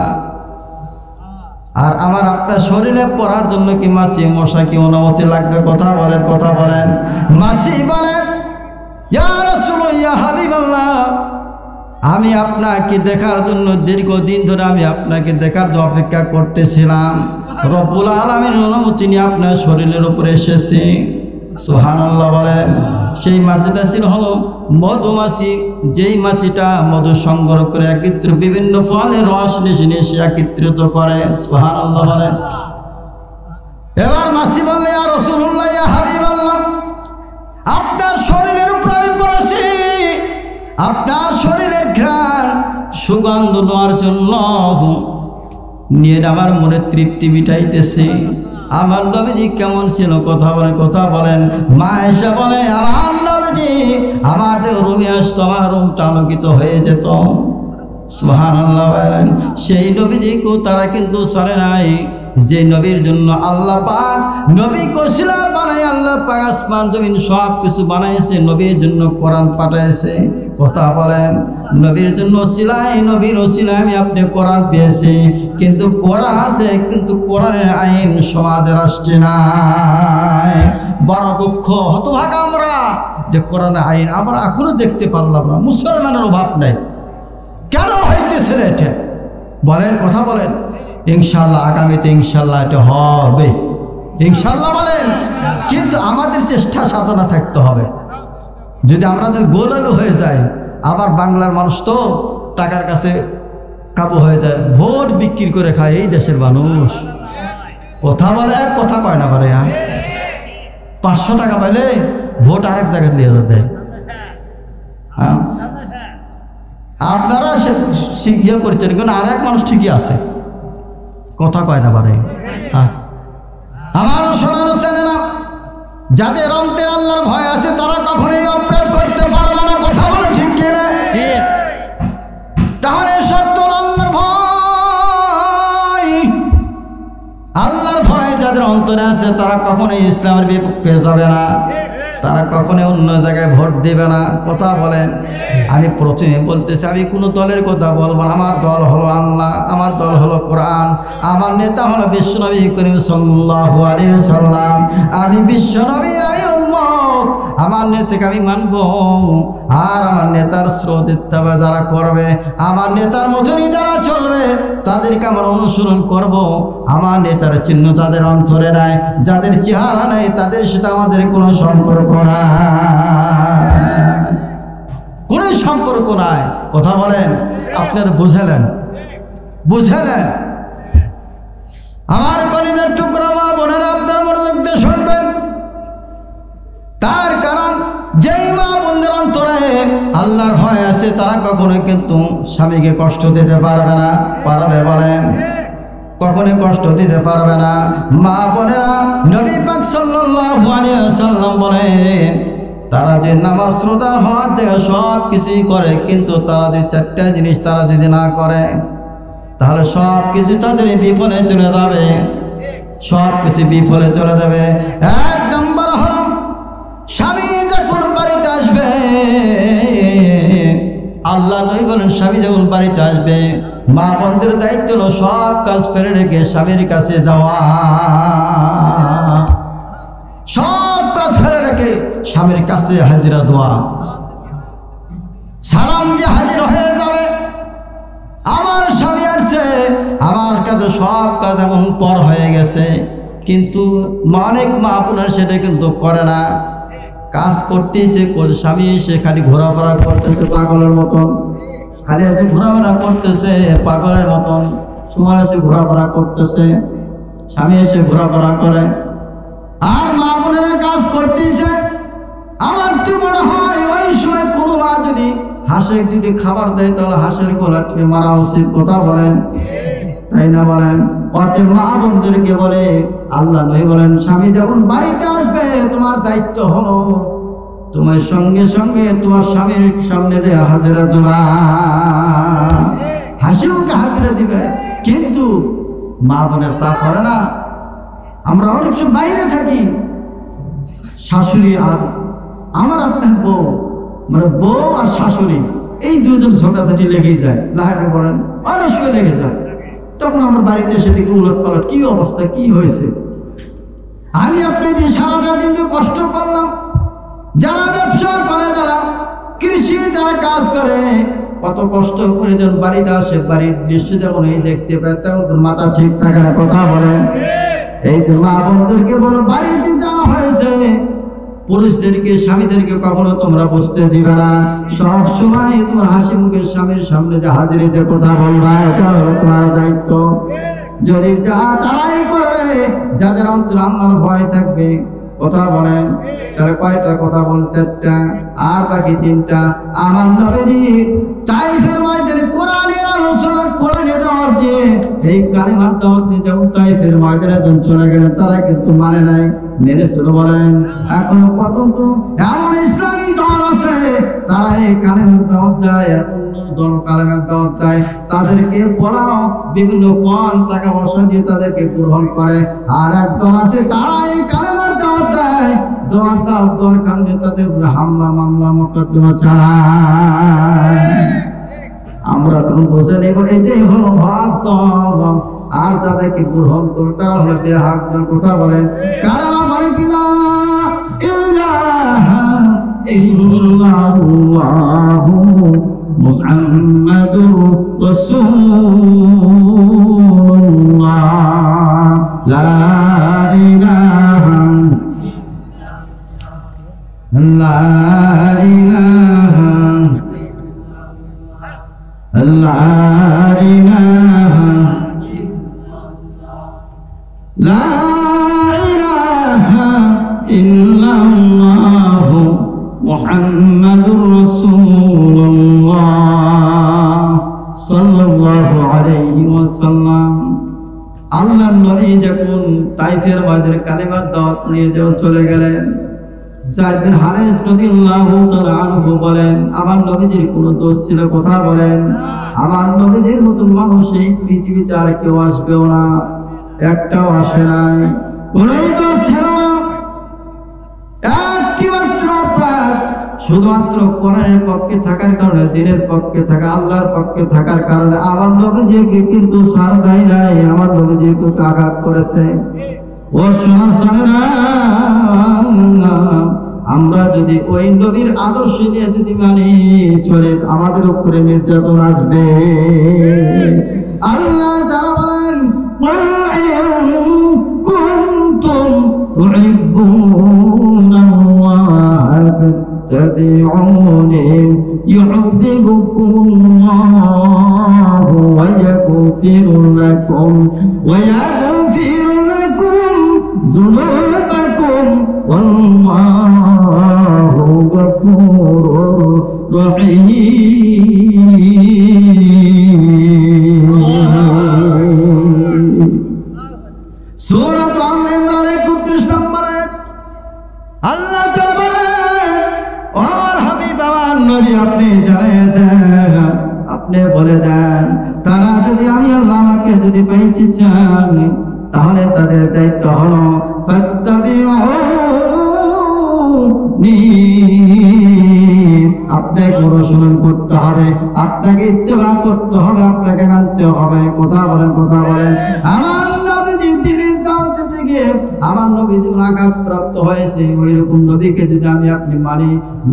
আর আমার আপনার শরীরে পড়ার জন্য কি মাছি মশা কি অনুমতি লাগবে? কথা বলেন, কথা বলেন। মাছি বলেন, ইয়া রাসূলুল্লাহ, ইয়া হাবিবাল্লাহ, আমি আপনাকে দেখার জন্য দীর্ঘদিন ধরে আমি আপনাকে দেখার জন্য অপেক্ষা করতেছিলাম। রব্বুল আলামিনের অনুমতি নিয়ে আপনার শরীরের উপরে এসেছি। সুবহানাল্লাহ বলেন। সেই মাছিটা ছিল হলো মধুমাছি, যেই মাছিটা মধু সংগ্রহ করে একত্র বিভিন্ন ফলের রস নিয়ে সে একত্রিত করে। সুবহানাল্লাহ বলেন। এবার মাছি বললে, ইয়া রাসূলুল্লাহ, ইয়া হাবিবাল্লাহ, আপনার শরীরের উপর আমি পড়েছি, আপনার শরীরের ঘ্রাণ সুগন্ধ নেওয়ার জন্য নিয়ে আমার মনে তৃপ্তি মিটাইতেছে। আমার নবীজি কেমন ছিল? কথা বলেন, কথা বলেন। মা এসে বলে, আমার নবীজি আমাদের রুমে আসতো, আমার রুমটা আলোকিত হয়ে যেত। সুবহানাল্লাহ বলেন। সেই নবীজিকে তারা কিন্তু ছাড়ে নাই, যে নবীর জন্য আল্লাহ পাক নবীকে ওসিলা বানায়, আল্লাহ পাক আসমান জমিন সব কিছু বানাইছে, নবীর জন্য কোরআন পাঠাইছে। কথা বলেন, নবীর জন্য ওসিলায়, নবীর ওসিলায় আমি আপনি কোরআন পেয়েছি, কিন্তু কোরআন আছে, কিন্তু কোরআনের আইন সমাজের আসছে না। বড় দুঃখ, হতভাগা আমরা যে কোরআনের আইন আমরা এখনো দেখতে পারলাম না। মুসলমানের অভাব নাই, কেন হইতেছে না এটা? বলেন, কথা বলেন। ইনশাআল্লাহ আগামীতে ইনশাআল্লাহ এটা হবে, ইনশাআল্লাহ বলেন। কিন্তু আমাদের চেষ্টা সাধনা থাকতে হবে। যদি আমাদের গোলালু হয়ে যায়, আবার বাংলার মানুষ তো টাকার কাছে কাবু হয়ে যায়, ভোট বিক্রি করে খায় এই দেশের মানুষ। কথা বলে, এক কথা কয় না পারে। 500 টাকা পাইলে ভোট আরেক জায়গায় নিয়ে দেয়। হ্যাঁ, আপনারা ইয়ে করছেন, কিন্তু আর এক মানুষ ঠিকই আছে, কথা কয় না পারে। হ্যাঁ, আমার শোনানো চেনে না, যাদের অন্তরে আল্লাহর ভয় আছে তারা কখনোই অপরাধ করতে পারবে না। কথা বলে ঠিক কিনা? তাহলে শর্ত আল্লাহর ভয়। আল্লাহর ভয় যাদের অন্তরে আছে তারা কখনোই ইসলামের বিপক্ষে যাবে না, তারা কখনোই অন্য জায়গায় ভোট দেবে না। কথা বলেন। আমি প্রথমে বলতেছি, আমি কোনো দলের কথা বলবো না। আমার দল হলো আল্লাহ, আমার দল হলো কোরআন, আমার নেতা হলো বিশ্বনবী করিম সাল্লাল্লাহু আলাইহি ওয়াসাল্লাম। আমি বিশ্বনবীর আমি উম্মত, আমার নেতাকে আমি মানবো, আর আমার নেতার স্রোত ইত্যাবা যারা করবে, আমার নেতার মতনই যারা চলবে তাদেরকে আমরা অনুসরণ করব। আমার নেতার চিহ্ন যাদের অন্তরে নাই, যাদের চেহারা নাই, তাদের সাথে আমাদের কোনো সম্পর্ক নাই, কোনো সম্পর্ক নাই। কথা বলেন, আপনারা বুঝালেন? আমার কলিজার টুকরা মা বোনেরা, আপনার মনোযোগ দিয়ে শুনবেন। তার কারণ যেই মা বোনদের অন্তরে আল্লাহর ভয় আছে, তারা কখনো কিন্তু স্বামীকে কষ্ট দিতে পারবে না। পারবে? বলেন। কখনোই কষ্ট দিতে পারবে না। মা বোনেরা, নবী পাক সাল্লাল্লাহু আলাইহি ওয়াসাল্লাম বলেন, তারা যে নামাজ রোজা হওয়ার থেকে সব কিছুই করে, কিন্তু তারা যে চারটা জিনিস তারা যদি না করে, তাহলে সব কিছু তাদের বিফলে চলে যাবে, সব কিছু বিফলে চলে যাবে। এক নম্বর হল, স্বামী যখন বাড়িতে আসবে, আল্লাহ নবী বলেন স্বামী যখন বাড়িতে আসবে, মা বোনদের দায়িত্ব হলো সব কাজ ফেলে রেখে স্বামীর কাছে যাওয়া, সব কাজ ফেলে রেখে স্বামীর কাছে হাজিরা দেওয়া। সালাম যে হাজির হয়ে যাবে, আমার স্বামী আসছে, আমার কাছে সব কাজ এখন পর হয়ে গেছে, কিন্তু অনেক মা আপনার সেটা কিন্তু করে না। কাজ করতেছে, স্বামী এসে খালি ঘোরাফেরা করতেছে পাগলের মতন, খালি এসে ঘোরাফেরা করতেছে পাগলের মতন, সময় এসে ঘোরাফেরা করতেছে, স্বামী এসে ঘোরাফেরা করে, আর মা বোনেরা কাজ করতেছে। আমার তো মনে হয় ওই সময় কোনো মা যদি হাঁসে যদি খাবার দেয়, তাহলে হাঁসের গলাটি মারা উচিত। কথা বলেন, তাই না? বলেন। অতএব মা বোনদেরকে বলে, আল্লাহ নবী বলেন, স্বামী যখন বাড়িতে আসবে, তোমার দায়িত্ব হলো তোমার সঙ্গে সঙ্গে তোমার স্বামীর সামনে যে হাজিরা দেবা, হাসি মুখে হাজিরা দিবে। কিন্তু মা বোনের তা করে না। আমরা অনেক সময় বাইরে থাকি, শাশুড়ি আর আমার আপনার বউ, মানে বউ আর শাশুড়ি, এই দুজন ঝগড়াঝাটি লেগেই যায়, লাহাকে বলেন অনেক সময় লেগে যায়। তখন আমার বাড়িতে এসে থেকে উলট পালট, কি অবস্থা, কি হয়েছে? আমি আপনি যে সারাটা দিন যে কষ্ট করলাম, যারা ব্যবসা করে, যারা কৃষি, যারা কাজ করে, কত কষ্ট করে যখন বাড়িতে আসে, বাড়ির দৃশ্য যখন এই দেখতে পায়, তখন মাথা ঠিক থাকে না। কথা বলেন। এই যে মা বোনদেরকে বলো, বাড়িতে যা হয়েছে, পুরুষদেরকে, স্বামীদেরকে কখনো তোমরা বুঝতে দিবে না। সব সময় তোমার হাসি মুখে স্বামীর সামনে যে হাজিরিতে কথা বলবা, এটা হলো তোমার দায়িত্ব। যদি যা তারাই করবে, যাদের অন্তর আল্লাহর ভয় থাকবে। কথা বলেন। তাহলে কয়টা কথা বল? চারটা, আর বাকি তিনটা। আমার নবীজি তাইফের ময়দানে কোরআনের আলোচনা, কোরআনে দাওয়াত দিয়ে, এই কালিমার দাওয়াত দিয়ে যখন তাইফের ময়দানে যখন চলে গেলেন, তারা কিন্তু মানে নাই, মেনেছিল। বলেন। এখনো পর্যন্ত এমন ইসলামী দল আছে, তারা এই কালিমার দাওয়াত দেয়, দল কালিমার দাওয়াত দেয়, তাদেরকে বলাও বিভিন্ন ফল টাকা পয়সা দিয়ে তাদেরকে গ্রহণ করে। আর এক দল আছে, তারা এই কালিমার দাওয়াত দেয়, দেওয়ার কারণে তাদের হামলা মামলা মোকদ্দমা চালায়। আমরা তখন বুঝে নেব এটাই হলো ভক্ত, আর তাদেরকে গ্রহণ করে তারা হলো বেহাক। কথা বলেন। কালেমা বলেন কি লা ইলাহা ইল্লাল্লাহু মুহাম্মাদুর রাসূলুল্লাহ, লা ইলাহা লা ইলাহা লা ইলাহা লা ইলাহা ইল্লাল্লাহু মুহাম্মাদুর রাসূলুল্লাহ সাল্লাল্লাহু আলাইহি ওয়াসাল্লাম। আল্লাহর নবী যখন তাইফের ময়দানে কালিমার দাওয়াত নিয়ে যখন চলে গেলেন, যায়েদ বিন হারিস রাদিয়াল্লাহু তাআলা আনহু বলেন, আমার নবীজির কোনো দোষ ছিল? কথা বলেন। আমার নবীজির মতন মানুষ এই পৃথিবীতে আর কেউ আসবেও না, একটাও আসে নাই, কোনোই দোষ ছিল না। একটি মাত্র অপরাধ, শুধুমাত্র কোরআনের পক্ষে থাকার কারণে, দিনের পক্ষে থাকা, আল্লাহর পক্ষে থাকার কারণে আমার নবীজিকে কিন্তু ছাড় দেয় নাই, আমার নবীজিকে আঘাত করেছে। ও আমরা যদি ওই নবীর আদর্শ নিয়ে যদি মানি চলে আমাদের উপরে নির্যাতন আসবে। আল্লাহ তাআলা বলেন কুনতুম তুহিব্বুনাল্লাহ ফাত্তাবিউনি ইউহিব্বুকুমুল্লাহু ওয়া ইয়াগফির লাকুম যুনুবাকুম ওয়াল্লাহু গফুরুর রহিম। সূরা আল ইমরান ৩১ নম্বর আয়াত আল্লাহ তাআলা বলেন ও আমার হাবিব আমার নবী আপনি জানিয়ে দেন, আপনি বলে দেন তারা যদি আমি আল্লাহ আমাকে যদি পাইতে চান তাহলে তাদের দায়িত্ব হলো ফাত্তাবিউনি, আপনাকে অনুসরণ করতে হবে, আপনাকে ইত্তেবা করতে হবে, আপনাকে মানতে হবে। কথা বলেন কথা বলেন। আমার নবী দিনের দাওয়াত দিতে গিয়ে আমার নবী যখন আঘাতপ্রাপ্ত হয়েছে ওই রকম নবীকে যদি আমি আপনি মানি,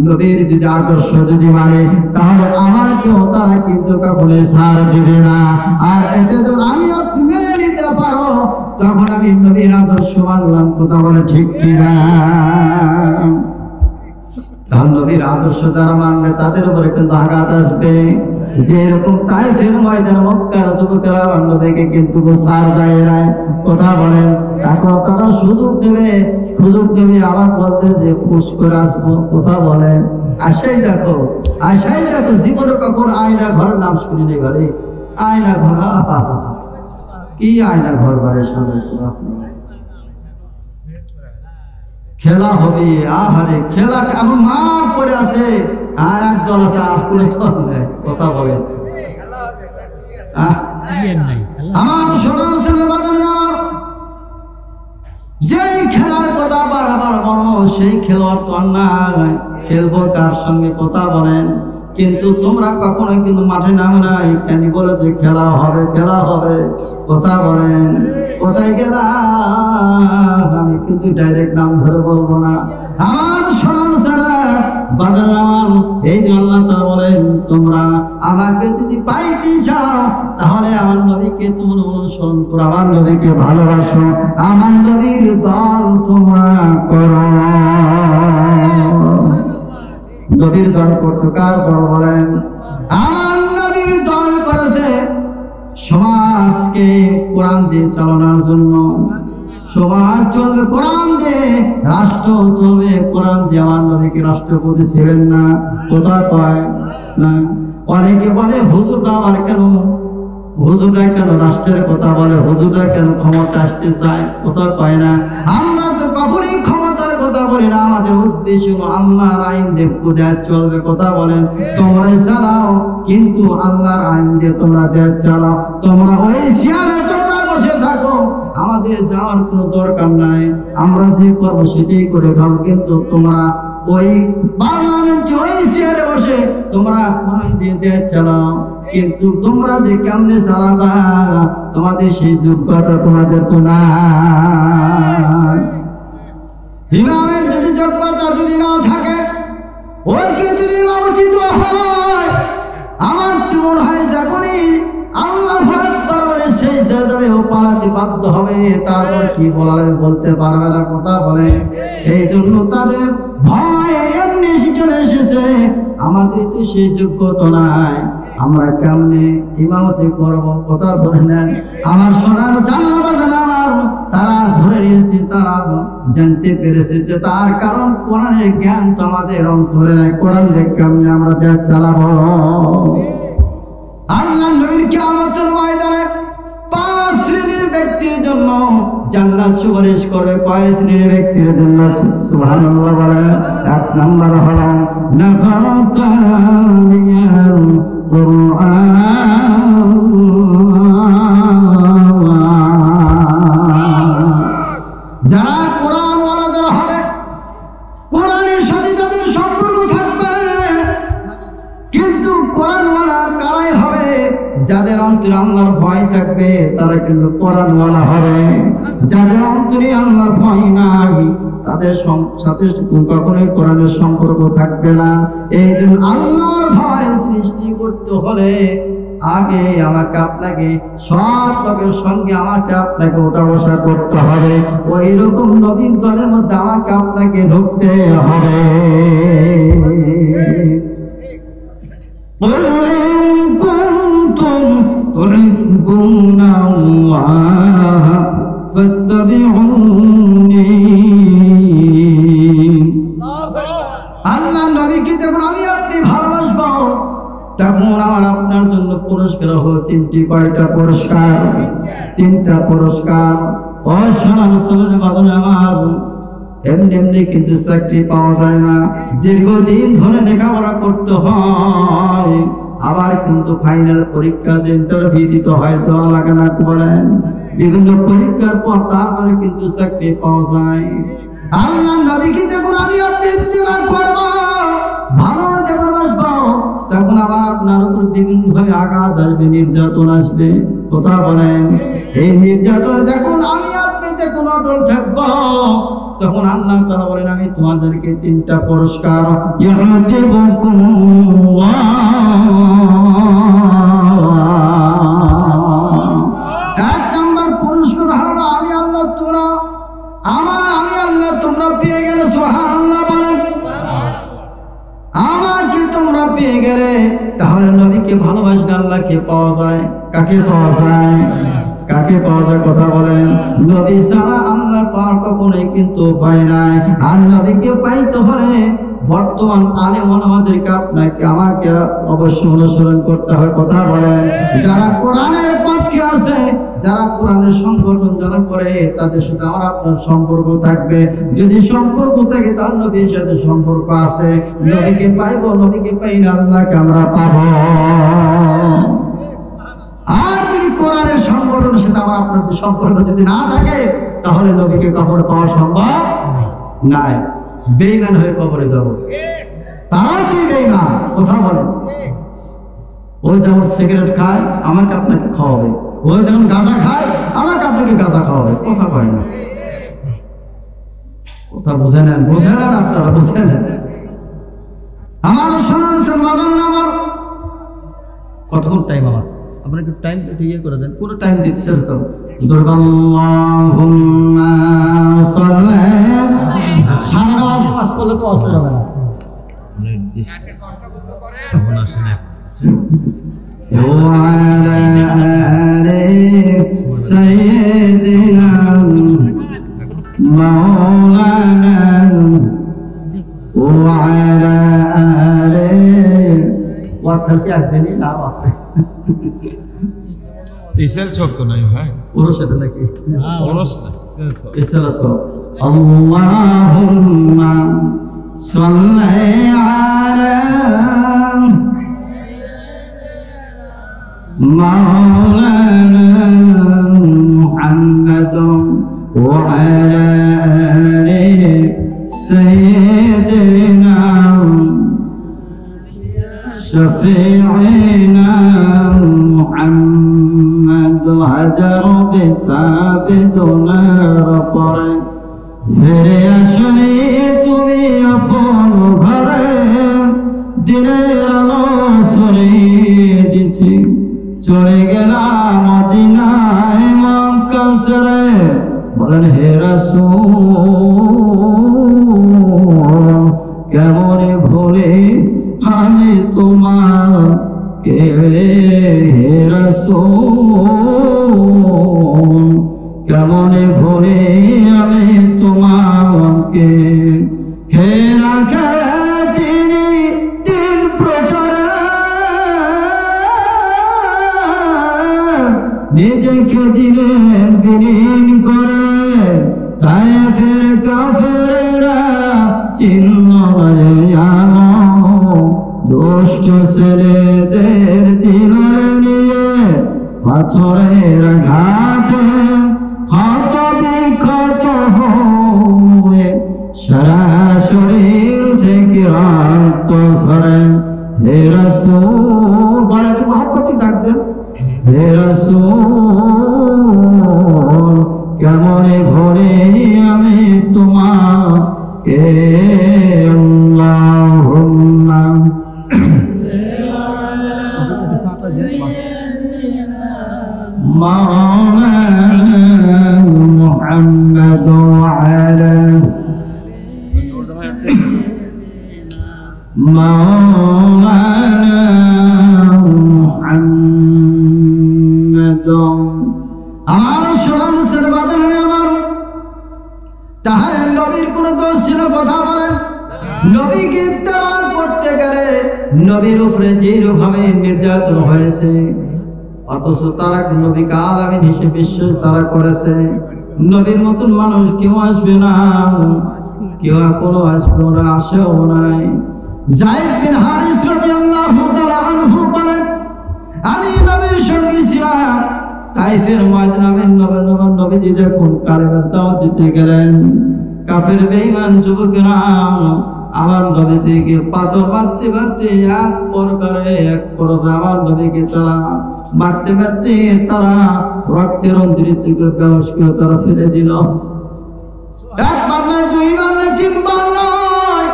নবীর যদি আদর্শ যদি মানি, তাহলে আমাকেও তারা কিন্তু কখনো ছাড় দিবে না। আর এটা যখন আমি আপনি মেনে নিতে পারো তখন আমি নবীর আদর্শ মানলাম। কথা বলে ঠিক কিনা? কারণ নবীর আদর্শ যারা মানবে তাদের উপরে কিন্তু আঘাত আসবে। যে এরকম তাইফের ময়দানে মক্কার যুবকেরা আমার নবীকে কিন্তু ছাড় দেয় নাই। কথা বলেন। এখন তারা সুযোগ নেবে আবার বলতেছে ফুস করে আসবো। কথা বলেন। আশাই দেখো জীবনে কখন আয়না ঘরের নাম শুনি নেই বাড়ি। আয়না ঘর কি আয়না ঘর বাড়ির সামনে খেলা হবে। আহারে খেলা এখন মাঠ পরে আছে, একদল আছে আর কোনো চল নেই। কথা বলে আমার সোনার ছেলে বাদান আমার যেই খেলার কথা বারবার সেই খেলোয়াড় তো নাই, খেলবো কার সঙ্গে? কথা বলেন। কিন্তু তোমরা কখনো কিন্তু মাঠে নামে নাই, কেন বলেছে খেলা হবে। কথা বলেন। কোথায় গেলা? আমি কিন্তু ডাইরেক্ট নাম ধরে বলবো না। আমার সোনার ছেলে বাদান আমার, এই যে আল্লাহ তাআলা বলেন তোমরা আমাকে যদি পাইতে চাও তাহলে আমার নবীকে তোমরা অনুসরণ করো, আমার নবীকে ভালোবাসো, আমার নবীর দল তোমরা করো। নবীর দল করতে কার দল বলেন? আমার নবী দল করেছে সমাজকে কোরআন দিয়ে চালানোর জন্য। সমাজ চলবে কোরআন দিয়ে, রাষ্ট্র চলবে কোরআন দিয়ে। আমার নবীকে রাষ্ট্রপতি ছিলেন না। কোথায় পায় না? অনেকে বলে হুজুররা আবার কেন রাষ্ট্রের কথা বলে, হুজুররা কেন ক্ষমতা আসতে চায়? কোথায় পায় না? আমরা তো কখনই ক্ষমতার কথা বলি না। আমাদের উদ্দেশ্য আল্লাহর আইন দিয়ে দেশ চলবে। কথা বলেন। তোমরাই চালাও, কিন্তু আল্লাহর আইন দিয়ে তোমরা দেশ চালাও। তোমরা ওই চেয়ারে তোমরা বসে থাকো, আমাদের যাওয়ার কোনো দরকার নাই। আমরা যে করবো সেটাই করে খাও, কিন্তু তোমরা ওই পার্লামেন্টে ওই চেয়ারে বসে তোমরা কোরআন দিয়ে দেশ চালাও। কিন্তু তোমরা যে কেমনে চালাবা তোমাদের সেই যোগ্যতা তোমাদের তো নাই। ইমামের যদি যোগ্যতা যদি না থাকে, ওকে যদি ইমাম উচিত হয়, আমার তো মনে হয় যখনই আল্লাহু আকবার বলে সেই যাবে ও পালাতে বাধ্য হবে, তারপর কি বলতে পারবে না। কথা বলে। এই জন্য তাদের ভয় এমনি চলে এসেছে, আমাদের তো সেই যোগ্যতা নাই, আমরা কেমনে ইমামতি করব? কথা ধরে নেন। আমার সোনার জানাবাদান আমার তারা ধরে নিয়েছে, তারা জানতে পেরেছে যে তার কারণ কোরআনের জ্ঞান তো আমাদের অন্তরে নাই। কোরআন দিয়ে কেমনে আমরা দেশ চালাবো? আল্লাহ নবীর কিয়ামতের ময়দানে 5 শ্রেণীর ব্যক্তির জন্য জান্নাত সুপারিশ করবে। কয় শ্রেণীর ব্যক্তির জন্য? সুবহানাল্লাহ বলে। 1 নম্বর হলো নাফাতানিয়াল কুরআন, যারা কোরআন ওয়ালা যারা হবে, কোরআনের সাথে যাদের সম্পর্ক থাকবে। কিন্তু কোরআন ওয়ালা কারাই হবে? যাদের অন্তরে আল্লাহর ভয় থাকবে তারা কিন্তু কোরআন ওয়ালা হবে। যাদের অন্তরে আল্লাহর ভয় নাই তাদের সাথে কখনোই কোরআনের সম্পর্ক থাকবে না। এই জন্য আল্লাহর ভয় সৃষ্টি করতে হলে আগে আমাকে আপনাকে সৎ লোকের সঙ্গে আমাকে আপনাকে ওঠা বসা করতে হবে, ওই রকম নবীর দলের মধ্যে আমাকে আপনাকে ঢুকতে হবে। আল্লাহ নবীকে যখন আমি আপনি ভালোবাসবো তখন আমার আপনার জন্য পুরস্কার হলো তিনটি। কয়টা পুরস্কার? তিনটা পুরস্কার। আমার এমনি এমনি কিন্তু চাকরি পাওয়া যায় না, দীর্ঘদিন ধরে লেখাপড়া করতে হয়, আবার কিন্তু ফাইনাল পরীক্ষা ইন্টারভিউ দিতে হয়, দেওয়া লাগে না বলেন? বিভিন্ন পরীক্ষার পর তারপরে কিন্তু চাকরি পাওয়া যায়। আল্লাহ নবীকে যখন আমি আপনি ইত্তেবা করব, ভালো যখন বাসবো, তখন আবার আপনার উপর বিভিন্ন ভাবে আঘাত আসবে, নির্যাতন আসবে। কথা বলেন? এই নির্যাতন যখন আমি আপনি যখন অটল থাকবো, তখন আল্লাহ তাআলা বলেন আমি তোমাদেরকে তিনটা পুরস্কার এক নম্বর পুরস্কার হলো আমি আল্লাহ তোমরা পেয়ে গেলে, সুবহানাল্লাহ বলেন। আমাকে তোমরা পেয়ে গেলে, তাহলে নবীকে ভালোবাসলে আল্লাহকে পাওয়া যায়। কাকে পাওয়া যায়? কাকে পাওয়া যায়? কথা বলেন। নবী ছাড়া আল্লাহর পাওয়ার কখনোই কিন্তু উপায় নাই। আর নবীকে পাইতে হলে বর্তমান আলেম ওলামাদেরকে আপনাকে আমাকে অবশ্যই অনুসরণ করতে হবে। কথা বলেন। যারা কোরআনের পক্ষে আছে, যারা কোরআনের সংগঠন যারা করে, তাদের সাথে আমার আপনার সম্পর্ক থাকবে। যদি সম্পর্ক থাকে তার নবীর সাথে সম্পর্ক আছে, নবীকে পাইব, নবীকে পাইলে আল্লাহকে আমরা পাবো। আর যদি কোরআনের সংগঠনের সাথে আমার আপনার সম্পর্ক যদি না থাকে, তাহলে নবীকে কখনো পাওয়া সম্ভব নাই। বেঈমান হয়ে কবরে যাব। তারাও কি বেঈমান? কথা বলেন। ওই যেমন সিগারেট খায়, আমাকে আপনাকে খাওয়াবে। ওই যখন গাঁজা খায়, আমাকে আপনাকে গাঁজা খাওয়াবে। কথা কয় না। কথা বুঝে নেন, বুঝে নেন, আপনারা বুঝে নেন। আমার আমার কতক্ষণ টাইম? আমার আপনার একটু টাইম একটু ইয়ে করে দেন। কোনো টাইম দিচ্ছে তো? সারা ওয়াজ করলে তো অসুবিধা হবে না। وعلى آل سيدنا مولانا وعلى آل ওয়াজকাল কি একদিনই না আছে? ইসেল ছক তো নাই ভাই, ওরস এটা নাকি? ওরস না, ইসেল আছে। আল্লাহুম্মা সাল্লি আলা مولانا محمد وعلى آل سيدنا شفيعنا محمد هجر بتابدنا رفر ফিরে আসলে তুমি আপন ঘরে, দিনের আলো ছড়িয়ে দিতে চলে গেলাম মদিনায় মক্কা ছেড়ে। বলেন হে রাসূল, কেমনে ভুলে আমি তোমাকে, হে রাসূল কেমনে ভুলে আমি তোমাকে। কে না কে তিনি দিন প্রচারে নিজেকে দিলেন বিলীন করে, তায়েফের কাফেরেরা চিহ্ন জানো, দুষ্ট ছেলেদের দিলে নিয়ে পাথরের ঘাটে ক্ষত বিক্ষত হয়ে সারা শরীর থেকে রক্ত ঝরে। হে রাসূল বলেন, মহব্বতে ডাকতেন, হে রাসূল কেমনে ভরে আমি তোমার مولانا محمد وعلى مولانا محمد আমার সোনার ছেলে বাদন আমার তাহলে নবীর কোন দোষ ছিল কথা বলেন নবীকে ইত্তেবা করতে গেলে নবীর উপরে যেভাবে নির্যাতন হয়েছে অথচ তারা নবী আলামিন হিসেবে বিশ্বাস তারা করেছে নবীর মতন মানুষ কেউ আসবে না কেউ কোনো আসবে না আসেও নাই যায়েদ বিন হারিস রাদিয়াল্লাহু তাআলা আনহু বলেন আমি নবীর সঙ্গে ছিলাম তাইফের ময়দানে নবী যখন কালেমার দাওয়াত দিতে গেলেন কাফের বেঈমান যুবকেরা আমার নবীকে পাথর মারতে মারতে এক প্রকারে এক পর্যায়ে আমার নবীকে তারা মারতে মারতে তারা রক্তের অন্তরিত করে বেহুশ করে তারা ফেলে দিল একবার নয় দুইবার নয় তিনবার নয়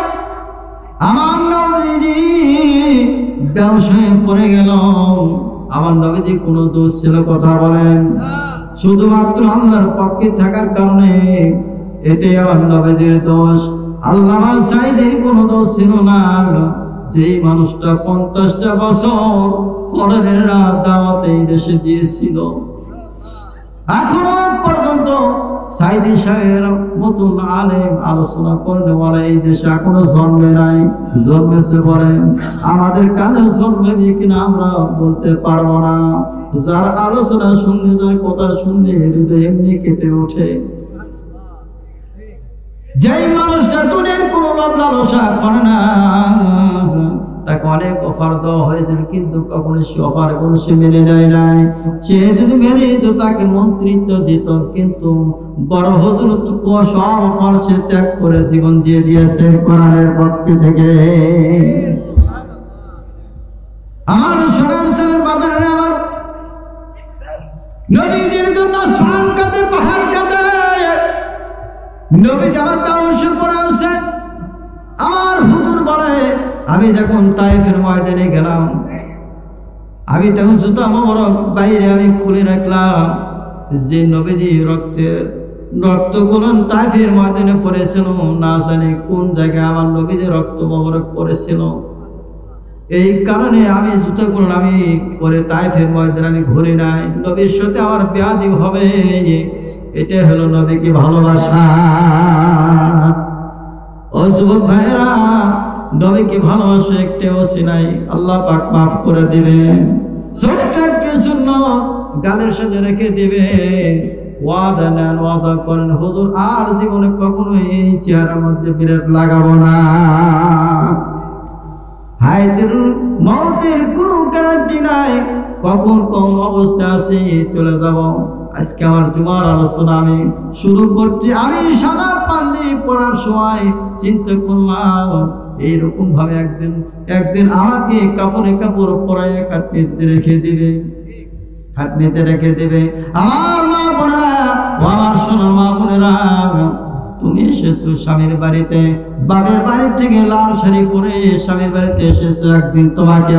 আমার নবীজি বেহুশ হয়ে পড়ে গেল আমার নবীজি কোনো দোষ ছিল কথা বলেন শুধুমাত্র আল্লাহর পক্ষে থাকার কারণে এটাই আমার নবীজির দোষ আল্লামা সাইদের কোনো দোষ ছিল না যেই মানুষটা 50টা বছর কোরআনের দাওয়াত এই দেশে দিয়েছিল এখনো পর্যন্ত সাইদি সাহেবের মতন আলেম আলোচনা করনেওয়ালা এই দেশে এখনো জন্মে নাই জন্মেছে বলেন আমাদের কালে জন্মেবে কিনা আমরা বলতে পারবো না যার আলোচনা শুনলে যার কথা শুনলে হৃদয় এমনি কেঁপে ওঠে যেই মানুষটা দুনিয়ার কোনো লোভ লালসা করে না তাকে অনেক অফার দেওয়া হয়েছিল কিন্তু কখনো সে অফার কোনো সে মেনে নেয় নাই সে যদি মেনে নিত তাকে মন্ত্রিত্ব দিত কিন্তু বড় হযরত সব অফার সে ত্যাগ করে জীবন দিয়ে দিয়েছে কোরআনের পক্ষে থেকে আমার সোনার ছেলের বাজারে আমার নবীজির জন্য শ্রাম কাঁদে পাহাড় কাঁদে নবী আমার বেহুশ পড়ে আছেন আমার হুজুর বলে আমি যখন তায়েফের ময়দানে গেলাম আমি তখন জুতা মোবারক বাইরে আমি খুলে রাখলাম যে নবীজি রক্তগুলো তায়েফের ময়দানে পড়েছিল না জানি কোন জায়গায় আমার নবীজি রক্ত মোবারক পড়েছিল এই কারণে আমি জুতাগুলো আমি পরে তায়েফের ময়দানে আমি ঘুরি নাই নবীর সাথে আমার বেয়াদবি হবে এটা হলো নবীকে ভালোবাসা ও যুবক ভাইরা নবীকে ভালোবাসা একটা ওসি নাই আল্লাহ পাক মাফ করে দিবেন ছোট্ট একটা সুন্নত গালের সাথে রেখে দিবে ওয়াদা নেন ওয়াদা করেন হুজুর আর জীবনে কখনো এই চেহারার মধ্যে বিরাট লাগাবো না হায়াতের মওতের কোনো গ্যারান্টি নাই কখন কোন অবস্থা আছে চলে যাব আজকে আমার জুমার আলোচনা আমি শুরু করছি আমি সাদা পাঞ্জাবি পরার সময় চিন্তা করলাম এইরকম ভাবে একদিন আমাকে কাপড় পরাইয়া খাটনিতে রেখে দিবে আমার মা বোনেরা আমার সোনার মা বোনেরা তুমি এসেছো স্বামীর বাড়িতে বাপের বাড়ি থেকে লাল শাড়ি পরে স্বামীর বাড়িতে এসেছো একদিন তোমাকে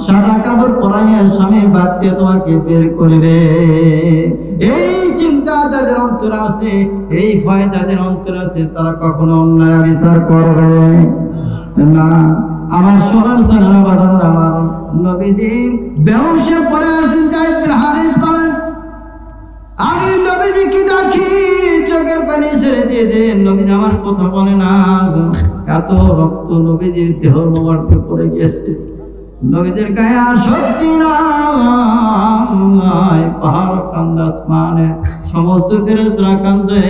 সাদা কাপড় পরাইয়া স্বামীর বাড়ি থেকে তোমাকে বের করবে এই চিন্তা যাদের অন্তরে আছে এই ভয় যাদের অন্তরে আছে তারা কখনো অন্যায় বিচার করবে না আমার সোনার সোনার বাজার আমার নবীজি বেহুশ পড়ে আছেন যায়েদ বিন হারিস বলেন আমি নবীজিকে ডাকি চোখের পানি ছেড়ে দিয়ে দেন নবীজি আমার কথা বলে না এত রক্ত নবীজির দেহ মোবারকে পড়ে গিয়েছে নবীদের গায়ে আর শক্তি নাই পাহাড় কান্দে আসমানে সমস্ত ফেরেশতারা কান্দে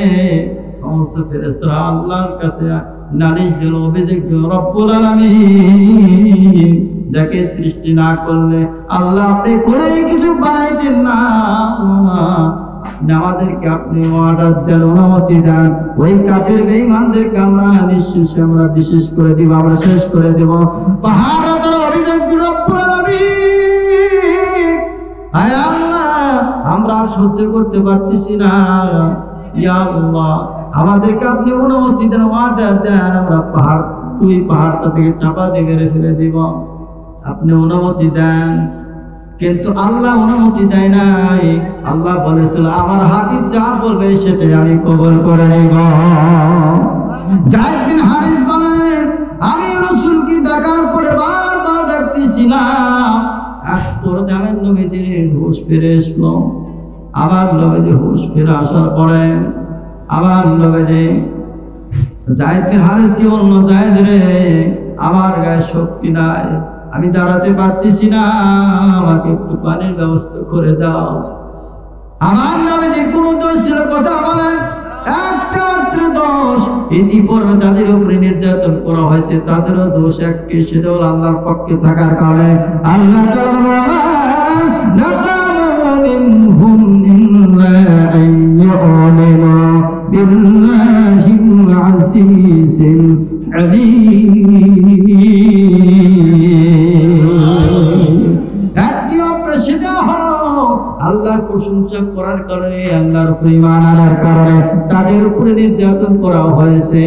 সমস্ত ফেরেশতারা আল্লাহর কাছে নালিশ দিল অভিযোগ দিল রব্বুল আলামিন যাকে সৃষ্টি না করলে আল্লাহ আপনি করে কিছু বানাইতেন না আমাদেরকে আপনি অর্ডার দেন অনুমতি দেন ওই কাফের বেঈমানদেরকে আমরা নিঃশেষে আমরা বিশেষ করে দিব আমরা শেষ করে দেব পাহাড় তারা অভিযোগ দিল রব্বুল আলামিন আয় আল্লাহ আমরা আর সহ্য করতে পারতেছি না ইয়া আল্লাহ আমাদেরকে আপনি অনুমতি দেন অর্ডার দেন আমরা পাহাড়টা থেকে চাপা দিয়ে মেরে ফেলে দিব আপনি অনুমতি দেন কিন্তু আল্লাহ অনুমতি দেয় নাই আল্লাহ বলেছিল আমার হাবিব যা বলবে সেটাই আমি কবুল করে নেব। যায়েদ বিন হারিস বলেন আমি রাসূলকে ডাকার পরে বারবার ডাকতেছিলাম, এক পর্যায়ে আমার নবীজির হুঁশ ফিরে আসলো। আবার নবীজি হুঁশ ফিরে আসার পরে আবার নবীজি যায়েদ বিন হারিস কি বলল, যায়েদ রে আমার গায়ে শক্তি নাই, আমি দাঁড়াতে পারতেছি না, আমাকে একটু পানির ব্যবস্থা করে দাও। আমার নবীজির কোনো দোষ ছিল কথা বলেন, একটা মাত্র দোষ, ইতিপূর্বে তাদের উপরে নির্যাতন করা হয়েছে, তাদেরও দোষ একটি, সেটা হল আল্লাহর পক্ষে থাকার কারণে আল্লাহ আল্লাহর প্রশংসা করার কারণে, আল্লাহর উপরে ঈমান আনার কারণে তাদের উপরে নির্যাতন করা হয়েছে।